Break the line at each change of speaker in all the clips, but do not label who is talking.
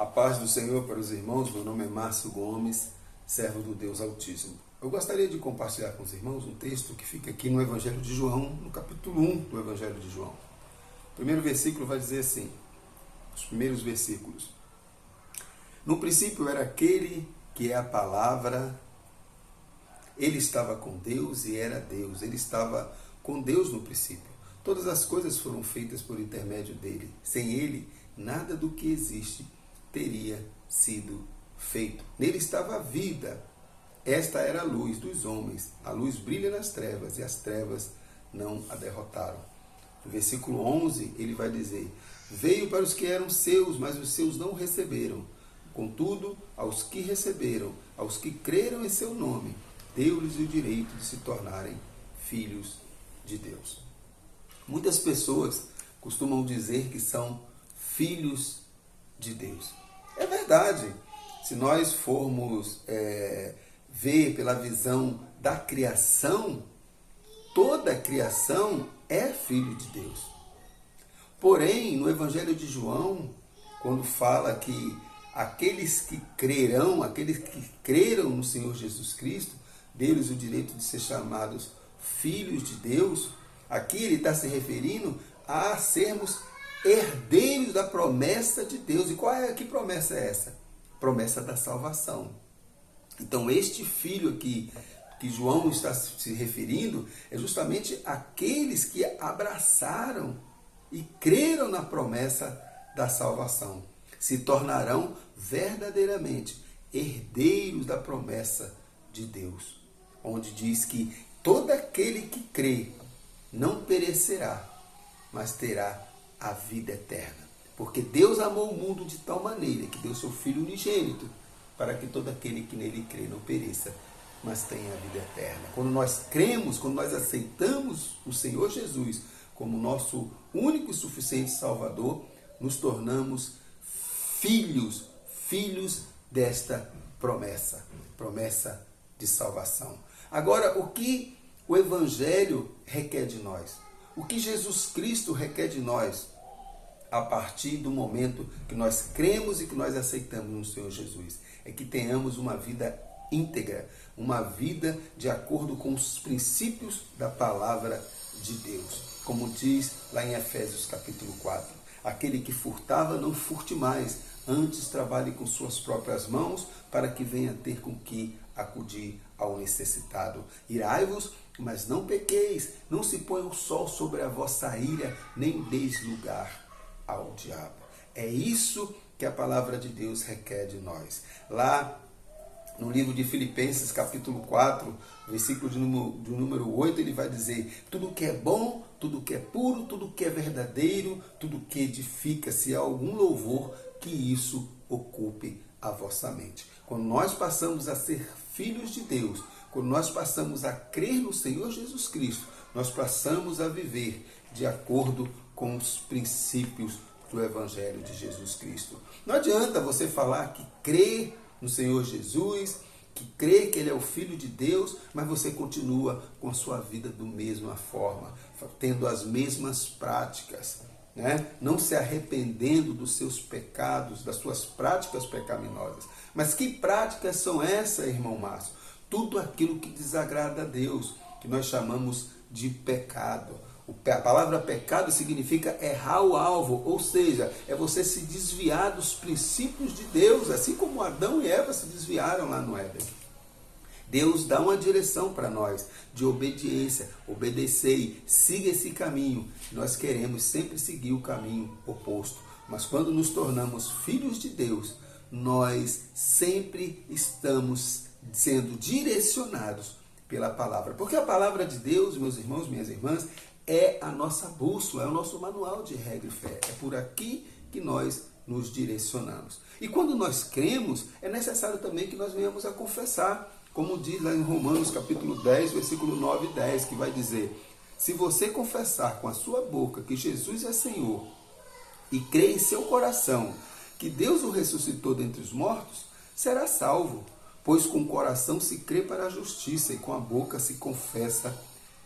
A paz do Senhor para os irmãos, meu nome é Márcio Gomes, servo do Deus Altíssimo. Eu gostaria de compartilhar com os irmãos um texto que fica aqui no Evangelho de João, no capítulo 1 do Evangelho de João. O primeiro versículo vai dizer assim, os primeiros versículos. No princípio era aquele que é a palavra, ele estava com Deus e era Deus, ele estava com Deus no princípio. Todas as coisas foram feitas por intermédio dele. Sem ele, nada do que existe teria sido feito. Nele estava a vida. Esta era a luz dos homens. A luz brilha nas trevas e as trevas não a derrotaram. No versículo 11, ele vai dizer: veio para os que eram seus, mas os seus não o receberam. Contudo, aos que receberam, aos que creram em seu nome, deu-lhes o direito de se tornarem filhos de Deus. Muitas pessoas costumam dizer que são filhos de Deus. É verdade. Se nós formos ver pela visão da criação, toda a criação é filho de Deus. Porém, no Evangelho de João, quando fala que aqueles que creram no Senhor Jesus Cristo, deles o direito de ser chamados filhos de Deus, aqui ele está se referindo a sermos herdeiros da promessa de Deus. E que promessa é essa? Promessa da salvação. Então, este filho aqui, que João está se referindo, é justamente aqueles que abraçaram e creram na promessa da salvação. Se tornarão verdadeiramente herdeiros da promessa de Deus. Onde diz que todo aquele que crê não perecerá, mas terá a vida eterna. Porque Deus amou o mundo de tal maneira que deu seu Filho unigênito, para que todo aquele que nele crê não pereça, mas tenha a vida eterna. Quando nós cremos, quando nós aceitamos o Senhor Jesus como nosso único e suficiente Salvador, nos tornamos filhos desta promessa de salvação. Agora, o que o Evangelho requer de nós? O que Jesus Cristo requer de nós a partir do momento que nós cremos e que nós aceitamos no Senhor Jesus? É que tenhamos uma vida íntegra, uma vida de acordo com os princípios da palavra de Deus. Como diz lá em Efésios capítulo 4, aquele que furtava não furte mais, antes trabalhe com suas próprias mãos, para que venha ter com que acudir ao necessitado. Irai-vos, mas não pequeis, não se ponha o sol sobre a vossa ira, nem deis lugar ao diabo. É isso que a palavra de Deus requer de nós. Lá no livro de Filipenses, capítulo 4, versículo de número 8, ele vai dizer: tudo que é bom, tudo que é puro, tudo que é verdadeiro, tudo que edifica, se há algum louvor, que isso ocupe a vossa mente. Quando nós passamos a ser filhos de Deus, quando nós passamos a crer no Senhor Jesus Cristo, nós passamos a viver de acordo com os princípios do Evangelho de Jesus Cristo. Não adianta você falar que crê no Senhor Jesus, que crê que Ele é o Filho de Deus, mas você continua com a sua vida da mesma forma, tendo as mesmas práticas, né? Não se arrependendo dos seus pecados, das suas práticas pecaminosas. Mas que práticas são essas, irmão Márcio? Tudo aquilo que desagrada a Deus, que nós chamamos de pecado. A palavra pecado significa errar o alvo, ou seja, é você se desviar dos princípios de Deus, assim como Adão e Eva se desviaram lá no Éden. Deus dá uma direção para nós de obediência, obedecei, siga esse caminho. Nós queremos sempre seguir o caminho oposto, mas quando nos tornamos filhos de Deus, nós sempre estamos sendo direcionados pela palavra. Porque a palavra de Deus, meus irmãos, minhas irmãs, é a nossa bússola, é o nosso manual de regra e fé. É por aqui que nós nos direcionamos. E quando nós cremos, é necessário também que nós venhamos a confessar, como diz lá em Romanos capítulo 10, versículo 9 e 10, que vai dizer: se você confessar com a sua boca que Jesus é Senhor e crer em seu coração que Deus o ressuscitou dentre os mortos, será salvo. Pois com o coração se crê para a justiça e com a boca se confessa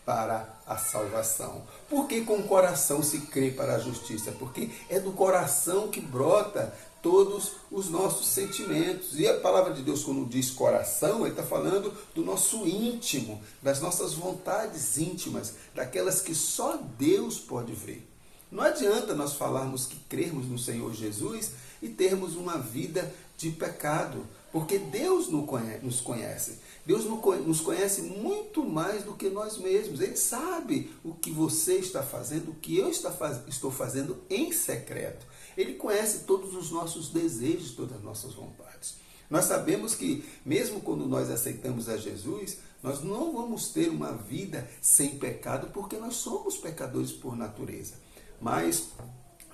para a salvação. Por que com o coração se crê para a justiça? Porque é do coração que brota todos os nossos sentimentos. E a palavra de Deus, quando diz coração, ele está falando do nosso íntimo, das nossas vontades íntimas, daquelas que só Deus pode ver. Não adianta nós falarmos que crermos no Senhor Jesus e termos uma vida de pecado, porque Deus nos conhece. Deus nos conhece muito mais do que nós mesmos. Ele sabe o que você está fazendo, o que eu estou fazendo em secreto. Ele conhece todos os nossos desejos, todas as nossas vontades. Nós sabemos que, mesmo quando nós aceitamos a Jesus, nós não vamos ter uma vida sem pecado, porque nós somos pecadores por natureza. Mas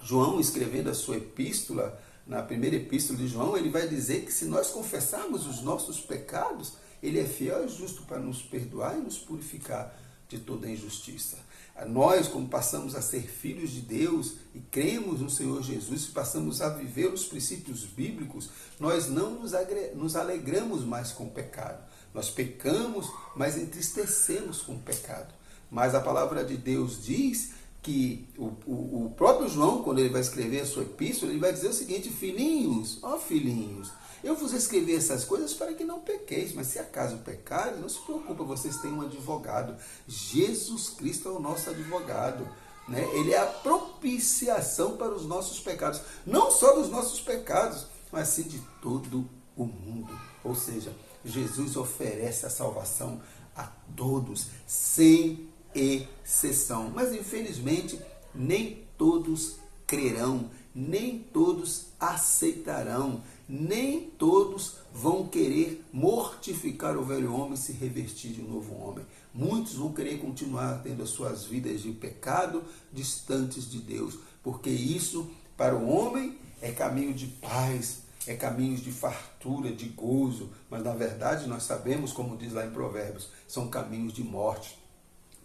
João, escrevendo a sua epístola, na primeira epístola de João, ele vai dizer que se nós confessarmos os nossos pecados, ele é fiel e justo para nos perdoar e nos purificar de toda injustiça. Nós, como passamos a ser filhos de Deus e cremos no Senhor Jesus e passamos a viver os princípios bíblicos, nós não nos alegramos mais com o pecado. Nós pecamos, mas entristecemos com o pecado. Mas a palavra de Deus diz que o próprio João, quando ele vai escrever a sua epístola, ele vai dizer o seguinte: filhinhos, ó filhinhos, eu vos escrevi essas coisas para que não pequeis, mas se acaso pecares, não se preocupa, vocês têm um advogado. Jesus Cristo é o nosso advogado. Né? Ele é a propiciação para os nossos pecados. Não só dos nossos pecados, mas sim de todo o mundo. Ou seja, Jesus oferece a salvação a todos, sem exceção. Mas infelizmente nem todos crerão, nem todos aceitarão, nem todos vão querer mortificar o velho homem e se revestir de um novo homem. Muitos vão querer continuar tendo as suas vidas de pecado, distantes de Deus, porque isso para o homem é caminho de paz, é caminho de fartura, de gozo, mas na verdade nós sabemos, como diz lá em Provérbios, são caminhos de morte.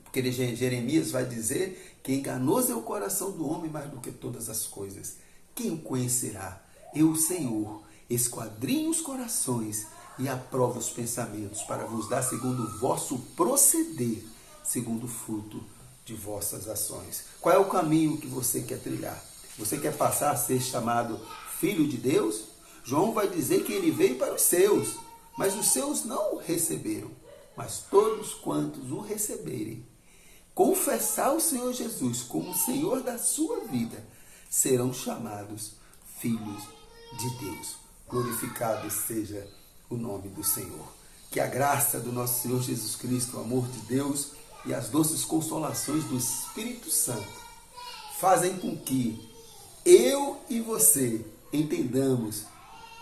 Porque Jeremias vai dizer que enganoso é o coração do homem mais do que todas as coisas. Quem o conhecerá? Eu, o Senhor, esquadrinho os corações e aprovo os pensamentos para vos dar segundo o vosso proceder, segundo o fruto de vossas ações. Qual é o caminho que você quer trilhar? Você quer passar a ser chamado filho de Deus? João vai dizer que ele veio para os seus, mas os seus não o receberam. Mas todos quantos o receberem, confessar o Senhor Jesus como o Senhor da sua vida, serão chamados filhos de Deus. Glorificado seja o nome do Senhor. Que a graça do nosso Senhor Jesus Cristo, o amor de Deus e as doces consolações do Espírito Santo fazem com que eu e você entendamos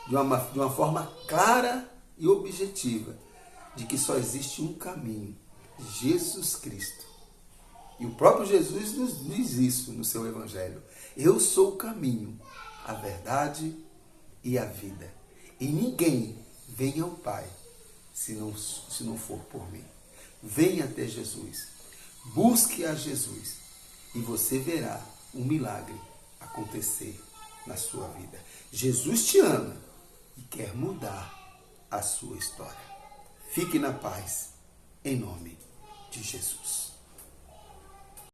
de uma forma clara e objetiva de que só existe um caminho, Jesus Cristo. E o próprio Jesus nos diz isso no seu Evangelho. Eu sou o caminho, a verdade e a vida. E ninguém vem ao Pai se não for por mim. Venha até Jesus. Busque a Jesus. E você verá um milagre acontecer na sua vida. Jesus te ama e quer mudar a sua história. Fique na paz, em nome de Jesus.